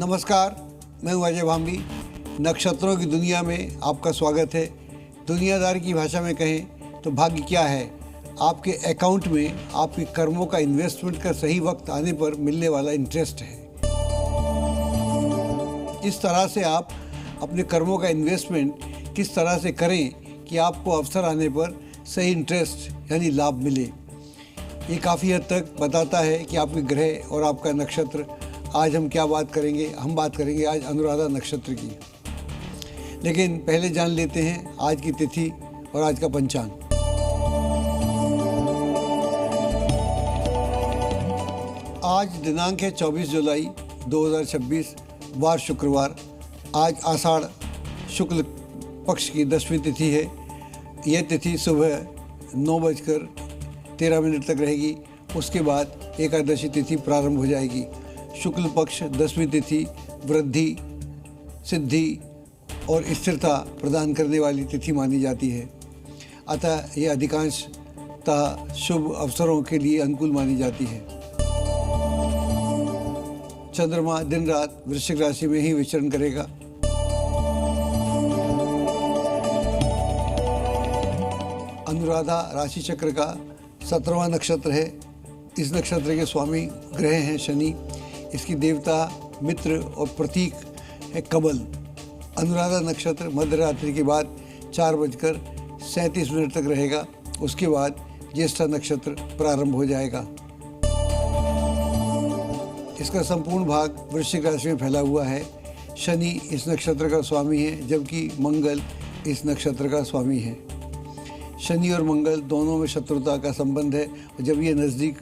नमस्कार, मैं हूं अजय भांबी। नक्षत्रों की दुनिया में आपका स्वागत है। दुनियादार की भाषा में कहें तो भाग्य क्या है, आपके अकाउंट में आपके कर्मों का इन्वेस्टमेंट का सही वक्त आने पर मिलने वाला इंटरेस्ट है। इस तरह से आप अपने कर्मों का इन्वेस्टमेंट किस तरह से करें कि आपको अवसर आने पर सही इंटरेस्ट यानी लाभ मिले। ये काफ़ी हद तक बताता है कि आपके ग्रह और आपका नक्षत्र। आज हम क्या बात करेंगे? हम बात करेंगे आज अनुराधा नक्षत्र की। लेकिन पहले जान लेते हैं आज की तिथि और आज का पंचांग। आज दिनांक है 24 जुलाई 2026, वार शुक्रवार। आज आषाढ़ शुक्ल पक्ष की 10वीं तिथि है। यह तिथि सुबह 9:13 तक रहेगी। उसके बाद एकादशी तिथि प्रारंभ हो जाएगी। शुक्ल पक्ष 10वीं तिथि वृद्धि, सिद्धि और स्थिरता प्रदान करने वाली तिथि मानी जाती है। अतः यह अधिकांशतः शुभ अवसरों के लिए अनुकूल मानी जाती है। चंद्रमा दिन रात वृश्चिक राशि में ही विचरण करेगा। अनुराधा राशि चक्र का 17वां नक्षत्र है। इस नक्षत्र के स्वामी ग्रह हैं शनि। इसकी देवता मित्र और प्रतीक है कमल। अनुराधा नक्षत्र मध्य रात्रि के बाद 4:37 तक रहेगा। उसके बाद ज्येष्ठा नक्षत्र प्रारंभ हो जाएगा। इसका संपूर्ण भाग वृश्चिक राशि में फैला हुआ है। शनि इस नक्षत्र का स्वामी है, जबकि मंगल इस नक्षत्र का स्वामी है। शनि और मंगल दोनों में शत्रुता का संबंध है और जब ये नज़दीक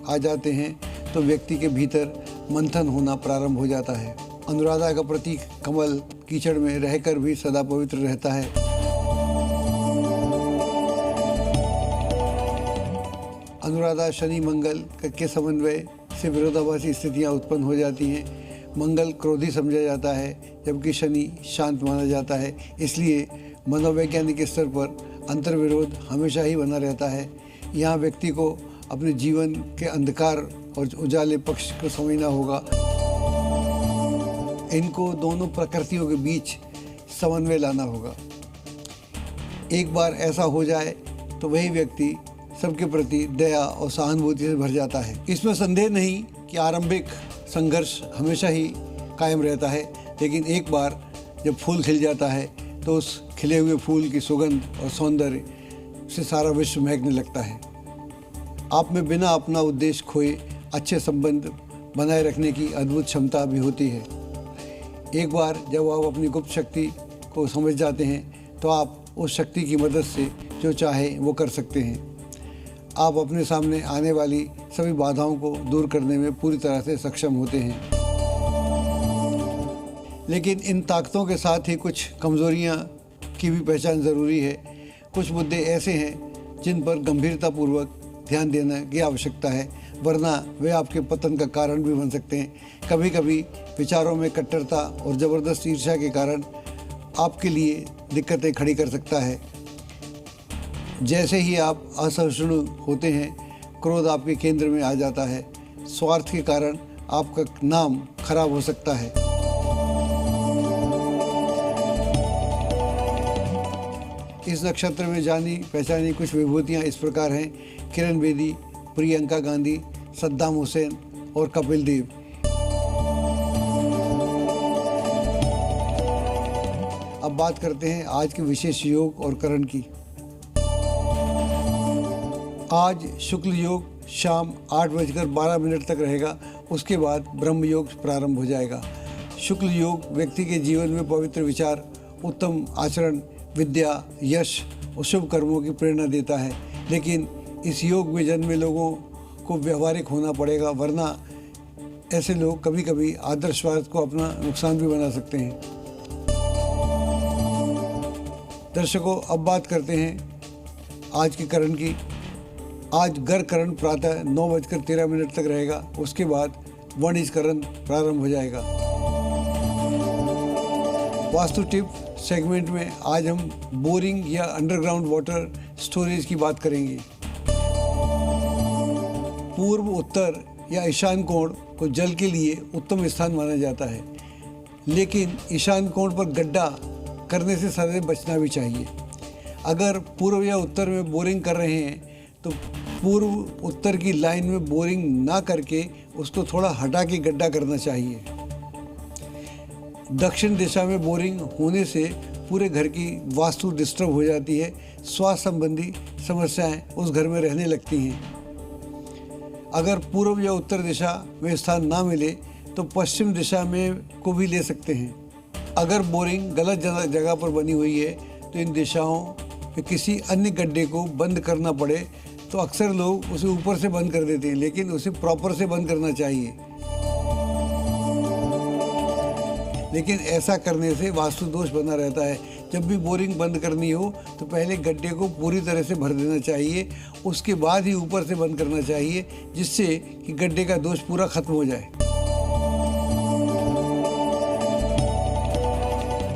आ जाते हैं तो व्यक्ति के भीतर मंथन होना प्रारंभ हो जाता है। अनुराधा का प्रतीक कमल कीचड़ में रहकर भी सदा पवित्र रहता है। अनुराधा शनि मंगल के समन्वय से विरोधाभासी स्थितियां उत्पन्न हो जाती हैं। मंगल क्रोधी समझा जाता है, जबकि शनि शांत माना जाता है। इसलिए मनोवैज्ञानिक स्तर पर अंतर्विरोध हमेशा ही बना रहता है। यहाँ व्यक्ति को अपने जीवन के अंधकार और उजाले पक्ष को समझना होगा। इनको दोनों प्रकृतियों के बीच समन्वय लाना होगा। एक बार ऐसा हो जाए तो वही व्यक्ति सबके प्रति दया और सहानुभूति से भर जाता है। इसमें संदेह नहीं कि आरंभिक संघर्ष हमेशा ही कायम रहता है, लेकिन एक बार जब फूल खिल जाता है तो उस खिले हुए फूल की सुगंध और सौंदर्य से सारा विश्व महकने लगता है। आप में बिना अपना उद्देश्य खोए अच्छे संबंध बनाए रखने की अद्भुत क्षमता भी होती है। एक बार जब आप अपनी गुप्त शक्ति को समझ जाते हैं तो आप उस शक्ति की मदद से जो चाहे वो कर सकते हैं। आप अपने सामने आने वाली सभी बाधाओं को दूर करने में पूरी तरह से सक्षम होते हैं। लेकिन इन ताकतों के साथ ही कुछ कमज़ोरियाँ की भी पहचान ज़रूरी है। कुछ मुद्दे ऐसे हैं जिन पर गंभीरतापूर्वक ध्यान देने की आवश्यकता है, वरना वे आपके पतन का कारण भी बन सकते हैं। कभी कभी विचारों में कट्टरता और ज़बरदस्त ईर्ष्या के कारण आपके लिए दिक्कतें खड़ी कर सकता है। जैसे ही आप असहिष्णु होते हैं, क्रोध आपके केंद्र में आ जाता है। स्वार्थ के कारण आपका नाम खराब हो सकता है। इस नक्षत्र में जानी पहचानी कुछ विभूतियाँ इस प्रकार हैं: किरण बेदी, प्रियंका गांधी, सद्दाम हुसैन और कपिल देव। अब बात करते हैं आज के विशेष योग और करण की। आज शुक्ल योग शाम 8:12 तक रहेगा। उसके बाद ब्रह्म योग प्रारंभ हो जाएगा। शुक्ल योग व्यक्ति के जीवन में पवित्र विचार, उत्तम आचरण, विद्या, यश और शुभ कर्मों की प्रेरणा देता है। लेकिन इस योग में जन्मे लोगों को व्यवहारिक होना पड़ेगा, वरना ऐसे लोग कभी कभी आदर्शवाद को अपना नुकसान भी बना सकते हैं। दर्शकों, अब बात करते हैं आज के करण की। आज गर करण प्रातः 9:13 तक रहेगा। उसके बाद वणिज करण प्रारंभ हो जाएगा। वास्तु टिप सेगमेंट में आज हम बोरिंग या अंडरग्राउंड वाटर स्टोरेज की बात करेंगे। पूर्व, उत्तर या ईशान कोण को जल के लिए उत्तम स्थान माना जाता है। लेकिन ईशान कोण पर गड्ढा करने से सदैव बचना भी चाहिए। अगर पूर्व या उत्तर में बोरिंग कर रहे हैं तो पूर्व उत्तर की लाइन में बोरिंग ना करके उसको थोड़ा हटा के गड्ढा करना चाहिए। दक्षिण दिशा में बोरिंग होने से पूरे घर की वास्तु डिस्टर्ब हो जाती है, स्वास्थ्य संबंधी समस्याएं उस घर में रहने लगती हैं। अगर पूर्व या उत्तर दिशा में स्थान ना मिले तो पश्चिम दिशा में को भी ले सकते हैं। अगर बोरिंग गलत जगह पर बनी हुई है तो इन दिशाओं में किसी अन्य गड्ढे को बंद करना पड़े तो अक्सर लोग उसे ऊपर से बंद कर देते हैं, लेकिन उसे प्रॉपर से बंद करना चाहिए। लेकिन ऐसा करने से वास्तु दोष बना रहता है। जब भी बोरिंग बंद करनी हो तो पहले गड्ढे को पूरी तरह से भर देना चाहिए, उसके बाद ही ऊपर से बंद करना चाहिए, जिससे कि गड्ढे का दोष पूरा खत्म हो जाए।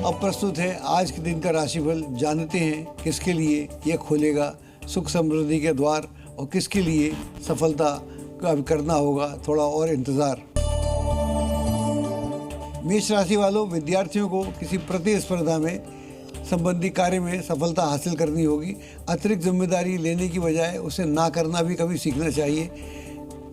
अब प्रस्तुत है आज के दिन का राशिफल। जानते हैं किसके लिए यह खोलेगा सुख समृद्धि के द्वार और किसके लिए सफलता का करना होगा थोड़ा और इंतज़ार। मेष राशि वालों, विद्यार्थियों को किसी प्रतिस्पर्धा में संबंधी कार्य में सफलता हासिल करनी होगी। अतिरिक्त जिम्मेदारी लेने की बजाय उसे ना करना भी कभी सीखना चाहिए।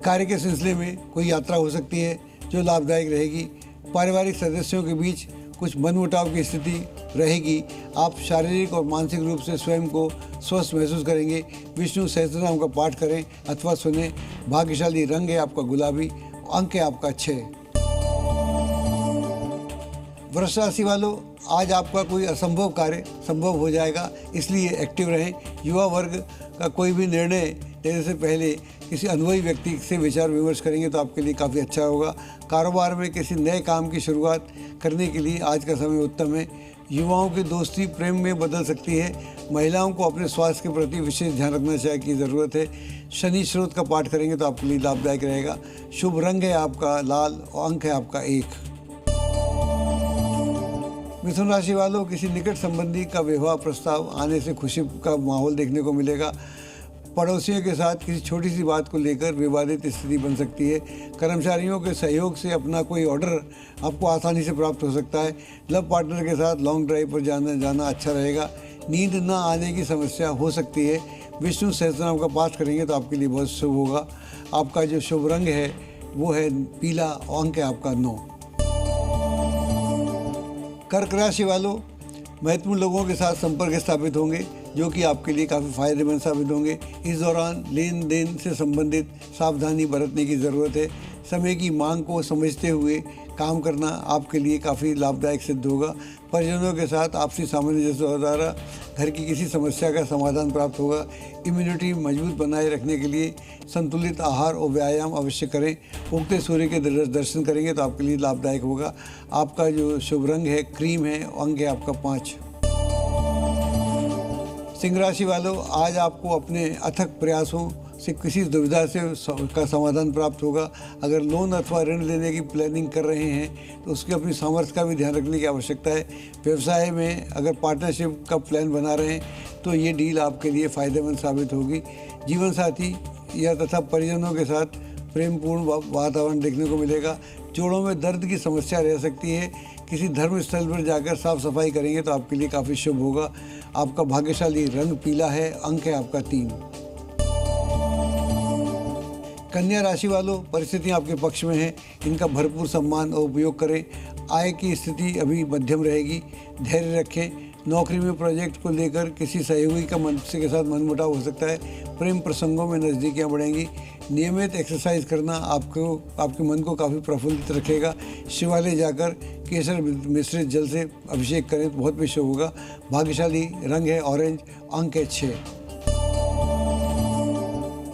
कार्य के सिलसिले में कोई यात्रा हो सकती है जो लाभदायक रहेगी। पारिवारिक सदस्यों के बीच कुछ मनमुटाव की स्थिति रहेगी। आप शारीरिक और मानसिक रूप से स्वयं को स्वस्थ महसूस करेंगे। विष्णु सहस्त्रनाम का पाठ करें अथवा सुने। भाग्यशाली रंग है आपका गुलाबी, अंक है आपका 6। वृष राशि वालों, आज आपका कोई असंभव कार्य संभव हो जाएगा, इसलिए एक्टिव रहें। युवा वर्ग का कोई भी निर्णय लेने से पहले किसी अनुभवी व्यक्ति से विचार विमर्श करेंगे तो आपके लिए काफ़ी अच्छा होगा। कारोबार में किसी नए काम की शुरुआत करने के लिए आज का समय उत्तम है। युवाओं की दोस्ती प्रेम में बदल सकती है। महिलाओं को अपने स्वास्थ्य के प्रति विशेष ध्यान रखना चाहिए की ज़रूरत है। शनि स्रोत का पाठ करेंगे तो आपके लिए लाभदायक रहेगा। शुभ रंग है आपका लाल और अंक है आपका 1। मिथुन राशि वालों, किसी निकट संबंधी का विवाह प्रस्ताव आने से खुशी का माहौल देखने को मिलेगा। पड़ोसियों के साथ किसी छोटी सी बात को लेकर विवादित स्थिति बन सकती है। कर्मचारियों के सहयोग से अपना कोई ऑर्डर आपको आसानी से प्राप्त हो सकता है। लव पार्टनर के साथ लॉन्ग ड्राइव पर जाना अच्छा रहेगा। नींद न आने की समस्या हो सकती है। विष्णु सहस्त्रनाम का पाठ करेंगे तो आपके लिए बहुत शुभ होगा। आपका जो शुभ रंग है वो है पीला और अंक है आपका 9। कर्क राशि वालों, महत्वपूर्ण लोगों के साथ संपर्क स्थापित होंगे जो कि आपके लिए काफ़ी फायदेमंद साबित होंगे। इस दौरान लेन देन से संबंधित सावधानी बरतने की ज़रूरत है। समय की मांग को समझते हुए काम करना आपके लिए काफ़ी लाभदायक सिद्ध होगा। परिजनों के साथ आपसी सामंजस्य द्वारा घर की किसी समस्या का समाधान प्राप्त होगा। इम्यूनिटी मजबूत बनाए रखने के लिए संतुलित आहार और व्यायाम अवश्य करें। उगते सूर्य के दर्शन करेंगे तो आपके लिए लाभदायक होगा। आपका जो शुभ रंग है क्रीम है, अंक है आपका 5। सिंह राशि वालों, आज आपको अपने अथक प्रयासों से किसी दुविधा से का समाधान प्राप्त होगा। अगर लोन अथवा ऋण लेने की प्लानिंग कर रहे हैं तो उसकी अपनी सामर्थ्य का भी ध्यान रखने की आवश्यकता है। व्यवसाय में अगर पार्टनरशिप का प्लान बना रहे हैं तो ये डील आपके लिए फ़ायदेमंद साबित होगी। जीवन साथी या तथा परिजनों के साथ प्रेमपूर्ण वातावरण देखने को मिलेगा। जोड़ों में दर्द की समस्या रह सकती है। किसी धर्म स्थल पर जाकर साफ सफाई करेंगे तो आपके लिए काफ़ी शुभ होगा। आपका भाग्यशाली रंग पीला है, अंक है आपका 3। कन्या राशि वालों, परिस्थितियां आपके पक्ष में हैं, इनका भरपूर सम्मान और उपयोग करें। आय की स्थिति अभी मध्यम रहेगी, धैर्य रखें। नौकरी में प्रोजेक्ट को लेकर किसी सहयोगी का मनसे के साथ मनमुटाव हो सकता है। प्रेम प्रसंगों में नज़दीकियां बढ़ेंगी। नियमित एक्सरसाइज करना आपके मन को काफ़ी प्रफुल्लित रखेगा। शिवालय जाकर केसर मिश्रित जल से अभिषेक करें तो बहुत भी शुभ होगा। भाग्यशाली रंग है ऑरेंज, अंक है 6।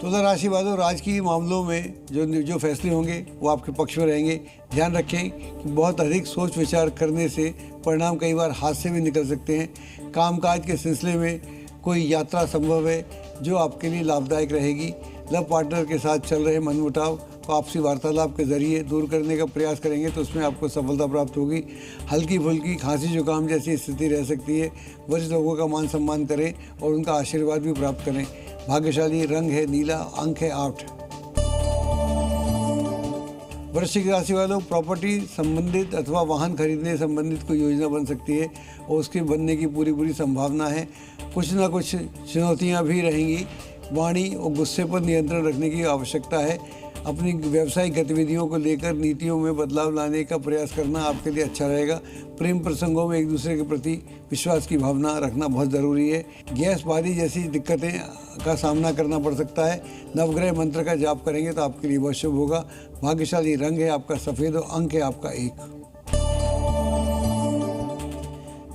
तुला राशि वालों, राजकीय मामलों में जो फैसले होंगे वो आपके पक्ष में रहेंगे। ध्यान रखें कि बहुत अधिक सोच विचार करने से परिणाम कई बार हाथ से भी निकल सकते हैं। कामकाज के सिलसिले में कोई यात्रा संभव है जो आपके लिए लाभदायक रहेगी। लव पार्टनर के साथ चल रहे मनमुटाव को आपसी वार्तालाप के जरिए दूर करने का प्रयास करेंगे तो उसमें आपको सफलता प्राप्त होगी। हल्की फुल्की खांसी जुकाम जैसी स्थिति रह सकती है। वरिष्ठ लोगों का मान सम्मान करें और उनका आशीर्वाद भी प्राप्त करें। भाग्यशाली रंग है नीला, अंक है 8। वृश्चिक राशि वालों, प्रॉपर्टी संबंधित अथवा वाहन खरीदने संबंधित कोई योजना बन सकती है और उसके बनने की पूरी संभावना है। कुछ ना कुछ चुनौतियां भी रहेंगी। वाणी और गुस्से पर नियंत्रण रखने की आवश्यकता है। अपनी व्यावसायिक गतिविधियों को लेकर नीतियों में बदलाव लाने का प्रयास करना आपके लिए अच्छा रहेगा। प्रेम प्रसंगों में एक दूसरे के प्रति विश्वास की भावना रखना बहुत ज़रूरी है। गैस बारी जैसी दिक्कतें का सामना करना पड़ सकता है। नवग्रह मंत्र का जाप करेंगे तो आपके लिए बहुत शुभ होगा। भाग्यशाली रंग है आपका सफ़ेद और अंक है आपका 1।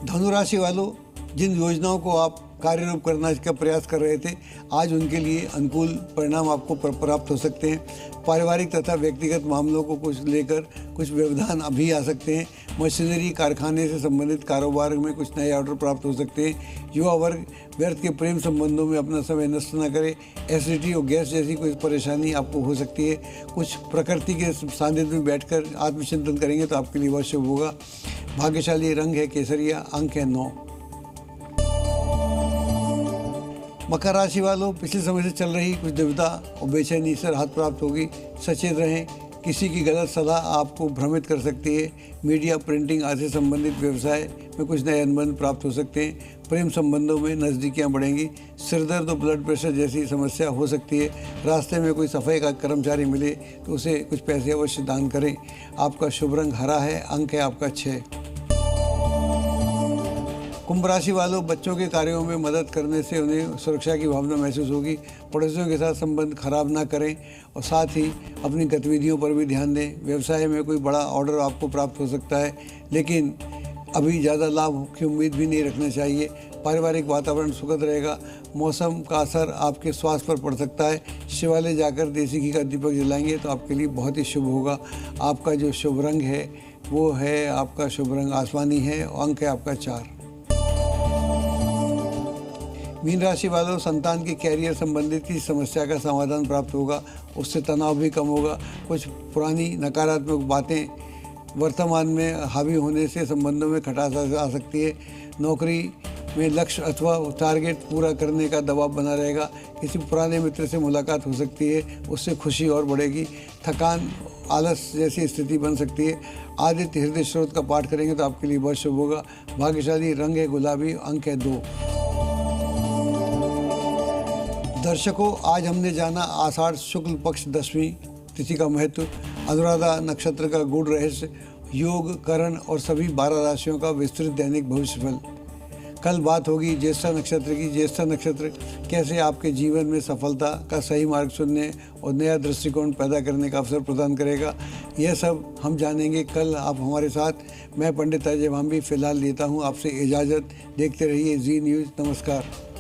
धनु राशि वालों, जिन योजनाओं को आप कार्यरूप करने का प्रयास कर रहे थे, आज उनके लिए अनुकूल परिणाम आपको प्राप्त हो सकते हैं। पारिवारिक तथा व्यक्तिगत मामलों को कुछ लेकर कुछ व्यवधान अभी आ सकते हैं। मशीनरी कारखाने से संबंधित कारोबार में कुछ नए ऑर्डर प्राप्त हो सकते हैं। युवा वर्ग व्यर्थ के प्रेम संबंधों में अपना समय नष्ट न करे। एसिडिटी और गैस जैसी कोई परेशानी आपको हो सकती है। कुछ प्रकृति के सानिध्य में बैठकर आत्मचिंतन करेंगे तो आपके लिए बहुत शुभ होगा। भाग्यशाली रंग है केसरिया, अंक है 9। मकर राशि वालों, पिछले समय से चल रही कुछ दुविधा और बेचैनी से राहत प्राप्त होगी। सचेत रहें, किसी की गलत सलाह आपको भ्रमित कर सकती है। मीडिया, प्रिंटिंग आदि से संबंधित व्यवसाय में कुछ नए अनुबंध प्राप्त हो सकते हैं। प्रेम संबंधों में नज़दीकियां बढ़ेंगी। सिरदर्द और ब्लड प्रेशर जैसी समस्या हो सकती है। रास्ते में कोई सफाई का कर्मचारी मिले तो उसे कुछ पैसे अवश्य दान करें। आपका शुभ रंग हरा है, अंक है आपका 6। कुंभ राशि वालों, बच्चों के कार्यों में मदद करने से उन्हें सुरक्षा की भावना महसूस होगी। पड़ोसियों के साथ संबंध खराब ना करें और साथ ही अपनी गतिविधियों पर भी ध्यान दें। व्यवसाय में कोई बड़ा ऑर्डर आपको प्राप्त हो सकता है, लेकिन अभी ज़्यादा लाभ की उम्मीद भी नहीं रखना चाहिए। पारिवारिक वातावरण सुखद रहेगा। मौसम का असर आपके स्वास्थ्य पर पड़ सकता है। शिवालय जाकर देसी घी का दीपक जलाएंगे तो आपके लिए बहुत ही शुभ होगा। आपका जो शुभ रंग है वो है आपका शुभ रंग आसमानी है और अंक है आपका 4। मीन राशि वालों, संतान के कैरियर संबंधित किसी समस्या का समाधान प्राप्त होगा। उससे तनाव भी कम होगा। कुछ पुरानी नकारात्मक बातें वर्तमान में हावी होने से संबंधों में खटास आ सकती है। नौकरी में लक्ष्य अथवा टारगेट पूरा करने का दबाव बना रहेगा। किसी पुराने मित्र से मुलाकात हो सकती है, उससे खुशी और बढ़ेगी। थकान, आलस जैसी स्थिति बन सकती है। आदित्य हृदय स्रोत का पाठ करेंगे तो आपके लिए बहुत शुभ होगा। भाग्यशाली रंग है गुलाबी, अंक है 2। दर्शकों, आज हमने जाना आषाढ़ शुक्ल पक्ष 10वीं तिथि का महत्व, अनुराधा नक्षत्र का गूढ़ रहस्य, योग, करण और सभी 12 राशियों का विस्तृत दैनिक भविष्यफल। कल बात होगी ज्येष्ठा नक्षत्र की। ज्येष्ठा नक्षत्र कैसे आपके जीवन में सफलता का सही मार्ग चुनने और नया दृष्टिकोण पैदा करने का अवसर प्रदान करेगा, यह सब हम जानेंगे कल आप हमारे साथ। मैं पंडित अजय भांबी फिलहाल लेता हूँ आपसे इजाज़त। देखते रहिए जी न्यूज़। नमस्कार।